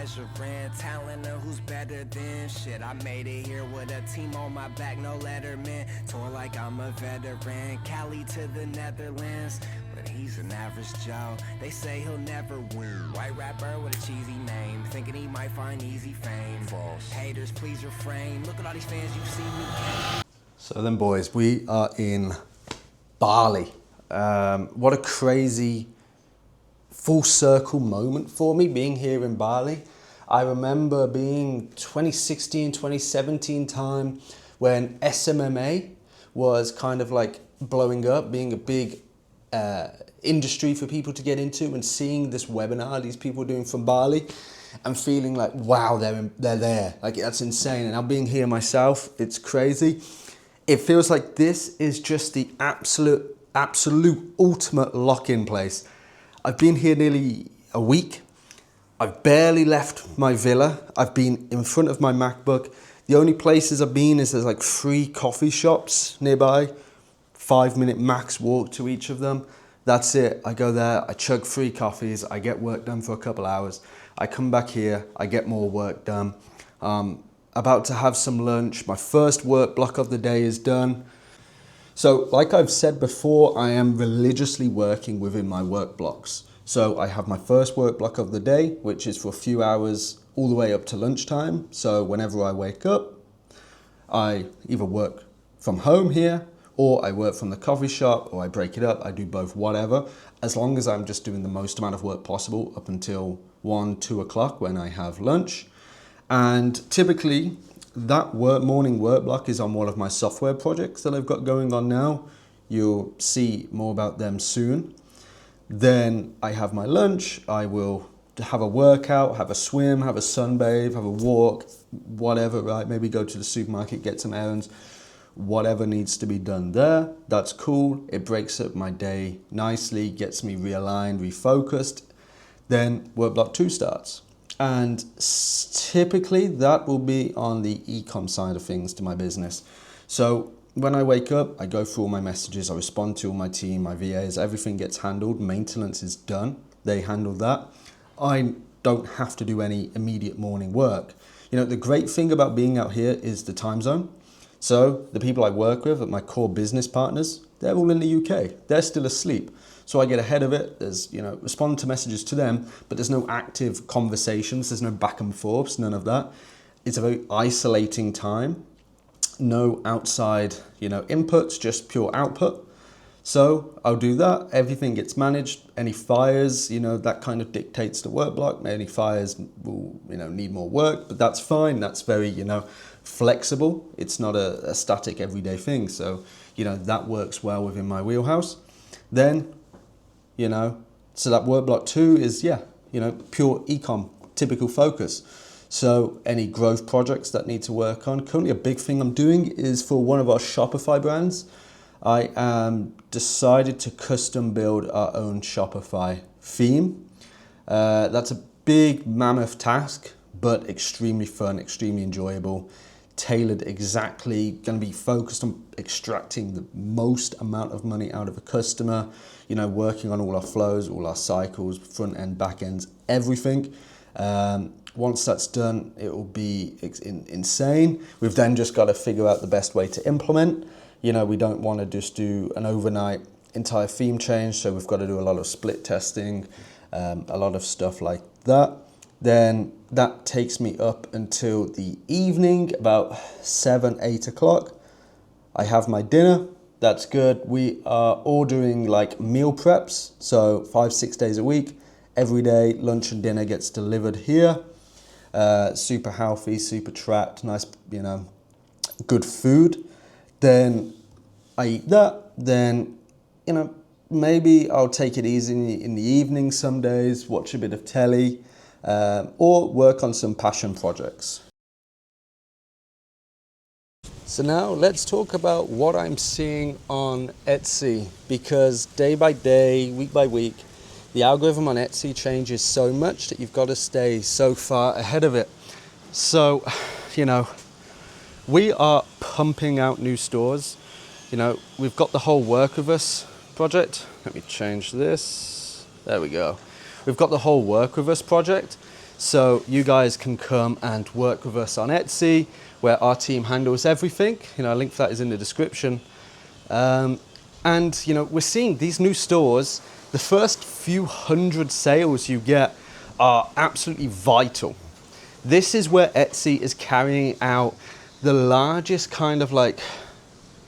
measuring talent of who's better than shit. I made it here with a team on my back, no letterman. Tour like I'm a veteran, Cali to the Netherlands. But he's an average Joe, they say he'll never win. White rapper with a cheesy name, thinking he might find easy fame. False. Haters, please refrain, look at all these fans you see me. So then boys, we are in Bali. What a crazy full circle moment for me being here in Bali. I remember being 2016, 2017 time when SMMA was kind of like blowing up, being a big industry for people to get into, and seeing this webinar these people doing from Bali and feeling like, wow, they're there. Like, that's insane. And now being here myself, it's crazy. It feels like this is just the absolute ultimate lock-in place. I've been here nearly a week. I've barely left my villa. I've been in front of my MacBook. The only places I've been is there's like 3 coffee shops nearby, 5-minute max walk to each of them. That's it. I go there, I chug 3 coffees, I get work done for a couple hours. I come back here, I get more work done. About to have some lunch. My first work block of the day is done. So like I've said before, I am religiously working within my work blocks. So I have my first work block of the day, which is for a few hours all the way up to lunchtime. So whenever I wake up, I either work from home here, or I work from the coffee shop, or I break it up. I do both, whatever, as long as I'm just doing the most amount of work possible up until 1, 2 o'clock when I have lunch. And typically that morning work block is on one of my software projects that I've got going on now. You'll see more about them soon. Then I have my lunch. I will have a workout, have a swim, have a sunbathe, have a walk, whatever, right? Maybe go to the supermarket, get some errands, whatever needs to be done there. That's cool. It breaks up my day nicely, gets me realigned, refocused. Then work block 2 starts. And typically that will be on the ecom side of things to my business. So when I wake up, I go through all my messages, I respond to all my team, my VAs, everything gets handled, maintenance is done, they handle that. I don't have to do any immediate morning work. You know, the great thing about being out here is the time zone. So the people I work with, my core business partners, they're all in the UK, they're still asleep. So I get ahead of it. There's, respond to messages to them, but there's no active conversations. There's no back and forths, none of that. It's a very isolating time. No outside, inputs, just pure output. So I'll do that. Everything gets managed. Any fires, that kind of dictates the work block. Any fires will, need more work, but that's fine. That's very, flexible. It's not a static everyday thing. So, that works well within my wheelhouse. Then, so that work block 2 is, pure ecom, typical focus. So any growth projects that need to work on. Currently a big thing I'm doing is for one of our Shopify brands. I am decided to custom build our own Shopify theme. That's a big mammoth task, but extremely fun, extremely enjoyable. Tailored exactly, going to be focused on extracting the most amount of money out of a customer, working on all our flows, all our cycles, front end, back ends, everything. Once that's done, it will be insane. We've then just got to figure out the best way to implement. We don't want to just do an overnight entire theme change, so we've got to do a lot of split testing, a lot of stuff like that. Then that takes me up until the evening, about 7, 8 o'clock. I have my dinner. That's good. We are ordering like meal preps. So 5, 6 days a week, every day, lunch and dinner gets delivered here. Super healthy, super tracked, nice, good food. Then I eat that. Then, maybe I'll take it easy in the evening some days, watch a bit of telly. Or work on some passion projects. So now let's talk about what I'm seeing on Etsy, because day by day, week by week, the algorithm on Etsy changes so much that you've got to stay so far ahead of it. So, we are pumping out new stores. We've got the whole Work With Us project. Let me change this. There we go. We've got the whole Work With Us project. So you guys can come and work with us on Etsy, where our team handles everything. You know, a link for that is in the description. And you know, we're seeing these new stores, the first few hundred sales you get are absolutely vital. This is where Etsy is carrying out the largest kind of like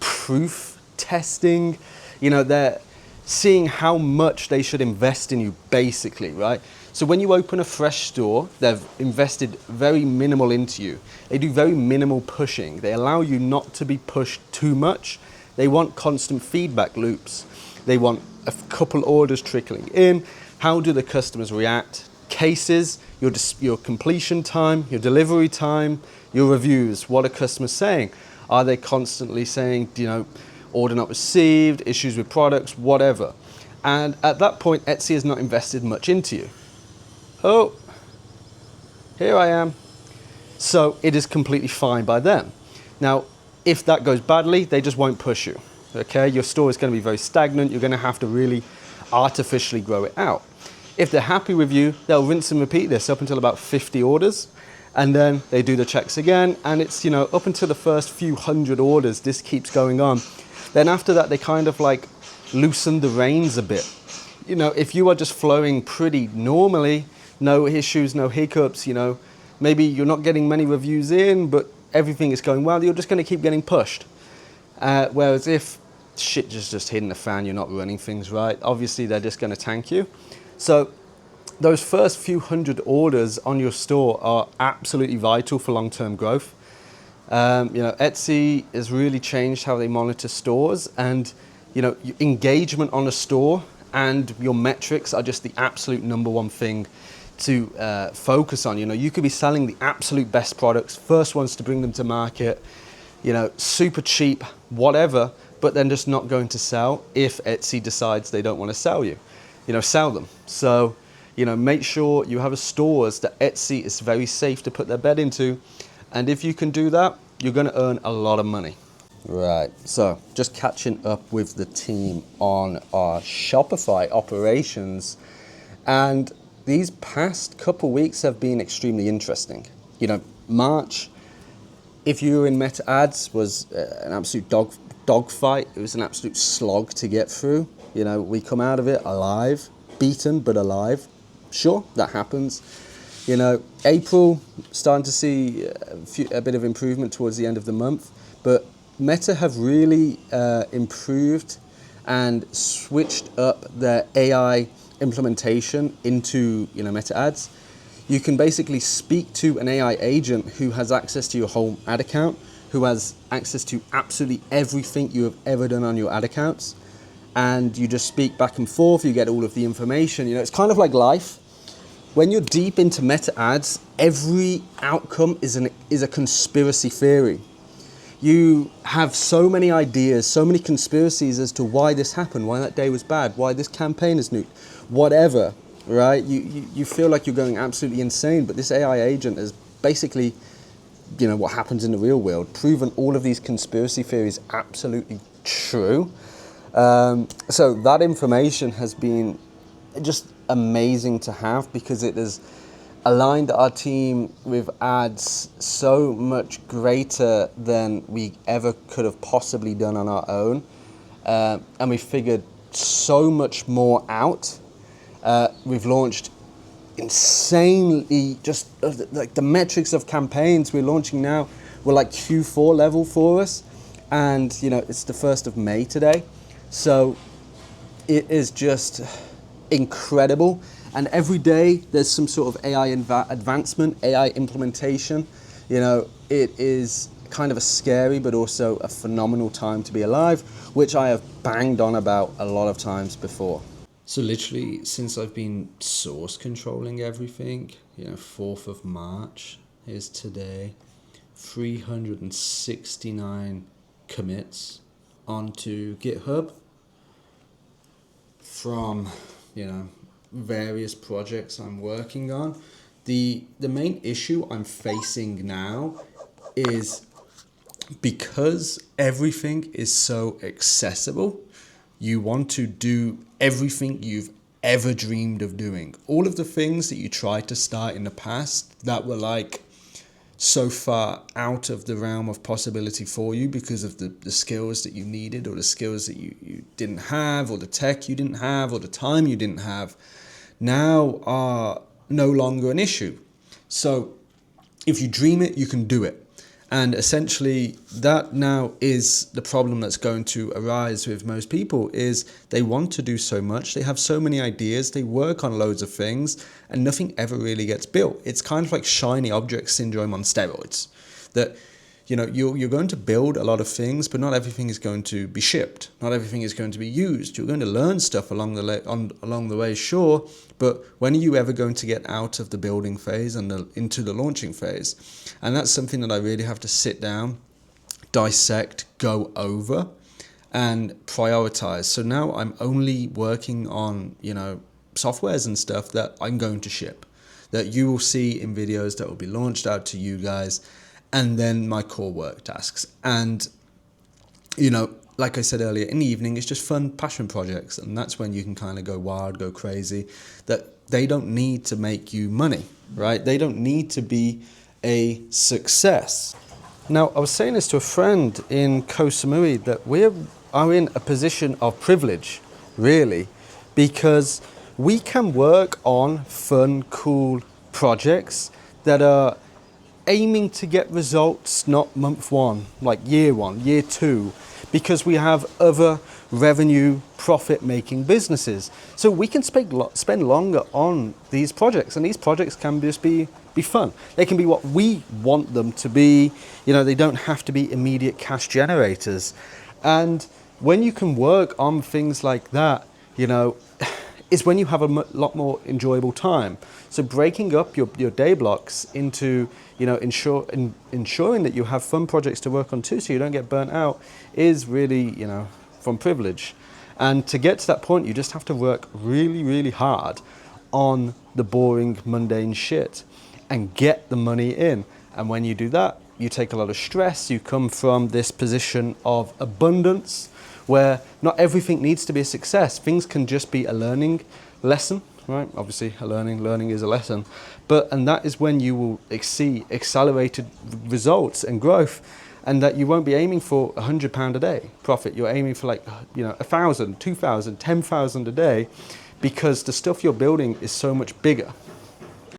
proof testing. You know, they're seeing how much they should invest in you, basically, right? So when you open a fresh store, they've invested very minimal into you. They do very minimal pushing. They allow you not to be pushed too much. They want constant feedback loops. They want a couple orders trickling in. How do the customers react? Cases, your completion time, your delivery time, your reviews. What are customers saying? Are they constantly saying, you know, order not received, issues with products, whatever? And at that point, Etsy has not invested much into you. Oh, here I am. So it is completely fine by them. Now, if that goes badly, they just won't push you. Okay, your store is going to be very stagnant. You're going to have to really artificially grow it out. If they're happy with you, they'll rinse and repeat this up until about 50 orders. And then they do the checks again. And it's, you know, up until the first few hundred orders, this keeps going on. Then after that, they kind of like loosen the reins a bit. You know, if you are just flowing pretty normally, no issues, no hiccups, you know, maybe you're not getting many reviews in, but everything is going well, you're just going to keep getting pushed. Whereas if shit just hitting the fan, you're not running things right, obviously they're just going to tank you. So those first few hundred orders on your store are absolutely vital for long-term growth. You know, Etsy has really changed how they monitor stores, and you know, engagement on a store and your metrics are just the absolute number one thing to focus on. You know, you could be selling the absolute best products, first ones to bring them to market, you know, super cheap, whatever, but then just not going to sell if Etsy decides they don't want to sell you. You know, sell them. So, you know, make sure you have a stores that Etsy is very safe to put their bet into. And if you can do that, you're going to earn a lot of money. Right, so just catching up with the team on our Shopify operations. And these past couple weeks have been extremely interesting. You know, March, if you were in Meta ads, was an absolute dogfight. It was an absolute slog to get through. You know, we come out of it alive, beaten but alive. Sure, that happens. You know, April, starting to see a bit of improvement towards the end of the month, but Meta have really improved and switched up their AI implementation into, you know, Meta ads. You can basically speak to an AI agent who has access to your whole ad account, who has access to absolutely everything you have ever done on your ad accounts. And you just speak back and forth, you get all of the information. You know, it's kind of like life. When you're deep into Meta ads, every outcome is a conspiracy theory. You have so many ideas, so many conspiracies as to why this happened, why that day was bad, why this campaign is nuked, whatever, right? You feel like you're going absolutely insane, but this AI agent is basically, you know, what happens in the real world, proven all of these conspiracy theories absolutely true. So that information has been just amazing to have, because it has aligned our team with ads so much greater than we ever could have possibly done on our own. And we figured so much more out. We've launched insanely, just like the metrics of campaigns we're launching now were like Q4 level for us. And, you know, it's the 1st of May today. So it is just incredible. And every day there's some sort of AI advancement, AI implementation. You know, it is kind of a scary but also a phenomenal time to be alive, which I have banged on about a lot of times before. So literally, since I've been source controlling everything, you know, 4th of March is today, 369 commits onto GitHub from, you know, various projects I'm working on. The main issue I'm facing now is because everything is so accessible, you want to do everything you've ever dreamed of doing. All of the things that you tried to start in the past that were like so far out of the realm of possibility for you because of the skills that you needed, or the skills that you didn't have, or the tech you didn't have, or the time you didn't have, now are no longer an issue. So if you dream it, you can do it. And essentially that now is the problem that's going to arise with most people, is they want to do so much, they have so many ideas, they work on loads of things, and nothing ever really gets built. It's kind of like shiny object syndrome on steroids, that you're going to build a lot of things, but not everything is going to be shipped. Not everything is going to be used. You're going to learn stuff along the way, sure, but when are you ever going to get out of the building phase and into the launching phase? And that's something that I really have to sit down, dissect, go over, and prioritize. So now I'm only working on, softwares and stuff that I'm going to ship, that you will see in videos that will be launched out to you guys, and then my core work tasks. And, like I said earlier, in the evening, it's just fun passion projects. And that's when you can kind of go wild, go crazy, that they don't need to make you money, right? They don't need to be a success. Now, I was saying this to a friend in Koh Samui, that we are in a position of privilege, really, because we can work on fun, cool projects that are aiming to get results, not month one, like year one, year two, because we have other revenue, profit-making businesses. So we can spend longer on these projects, and these projects can just be fun. They can be what we want them to be. They don't have to be immediate cash generators. And when you can work on things like that, is when you have a lot more enjoyable time. So breaking up your day blocks into, ensuring that you have fun projects to work on too, so you don't get burnt out, is really, from privilege. And to get to that point, you just have to work really, really hard on the boring, mundane shit and get the money in. And when you do that, you take a lot of stress. You come from this position of abundance, where not everything needs to be a success. Things can just be a learning lesson, right? Obviously, learning is a lesson. And that is when you will see accelerated results and growth, and that you won't be aiming for £100 a day profit. You're aiming for 1,000, 2,000, 10,000 a day, because the stuff you're building is so much bigger.